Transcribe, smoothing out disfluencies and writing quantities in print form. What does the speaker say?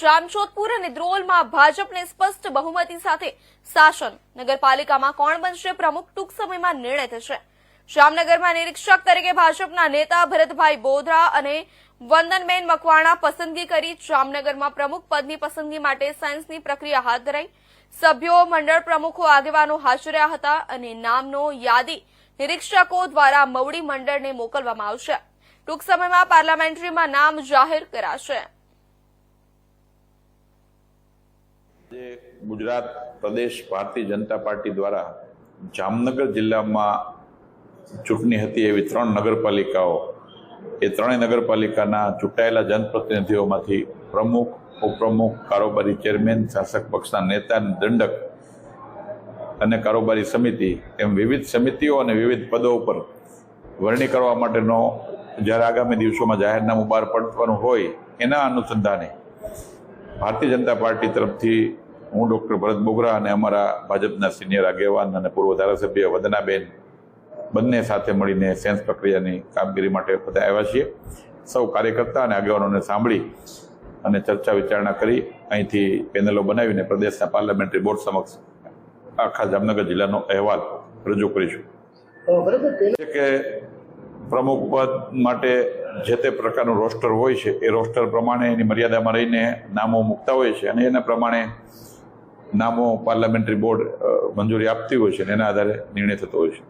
જામજોધપુર અને દ્રોલમાં ભાજપને સ્પષ્ટ બહુમતી સાથે શાસન. નગરપાલિકામાં કોણ બનશે પ્રમુખ ટૂંક સમયમાં નિર્ણય થશે. જામનગરમાં નિરીક્ષક તરીકે ભાજપના નેતા ભરતભાઈ બોધરા અને વંદનબેન મકવાણા પસંદગી કરી. જામનગરમાં પ્રમુખ પદની પસંદગી માટે સાયન્સની પ્રક્રિયા હાથ ધરાઈ. સભ્યો, મંડળ પ્રમુખો, આગેવાનો હાજર રહ્યા હતા અને નામનો યાદી નિરીક્ષકો દ્વારા મવડી મંડળને મોકલવામાં આવશે. ટૂંક સમયમાં પાર્લામેન્ટરીમાં નામ જાહેર કરાશે. ગુજરાત પ્રદેશ ભારતીય જનતા પાર્ટી દ્વારા જામનગર જિલ્લામાં ચૂંટણી હતી એવી 3 નગરપાલિકાઓ, એ 3 નગરપાલિકાના ચૂંટાયેલા જનપ્રતિનિધિઓમાંથી પ્રમુખ, ઉપપ્રમુખ, કારોબારી ચેરમેન, શાસક પક્ષના નેતા, દંડક અને કારોબારી સમિતિ એમ વિવિધ સમિતિઓ અને વિવિધ પદો ઉપર વરણી કરવા માટેનો જ્યારે આગામી દિવસોમાં જાહેરનામું બહાર પડવાનું હોય એના અનુસંધાને ભારતીય જનતા પાર્ટી તરફથી હું ડૉક્ટર ભરત બોગરા અને અમારા ભાજપના સિનિયર આગેવાન અને પૂર્વ ધારાસભ્ય વંદનાબેન બંને સાથે મળીને સેન્સ પ્રક્રિયાની કામગીરી માટે બધા આવ્યા છીએ. સૌ કાર્યકર્તા અને આગેવાનોને સાંભળી અને ચર્ચા વિચારણા કરી અહીંથી પેનલો બનાવીને પ્રદેશના પાર્લામેન્ટરી બોર્ડ સમક્ષ આખા જામનગર જિલ્લાનો અહેવાલ રજૂ કરીશું. કે પ્રમુખ પદ માટે જે તે પ્રકારનું રોસ્ટર હોય છે એ રોસ્ટર પ્રમાણે એની મર્યાદામાં રહીને નામો મૂકતા હોય છે અને એના પ્રમાણે નામો પાર્લામેન્ટરી બોર્ડ મંજૂરી આપતી હોય છે અને એના આધારે નિર્ણય થતો હોય છે.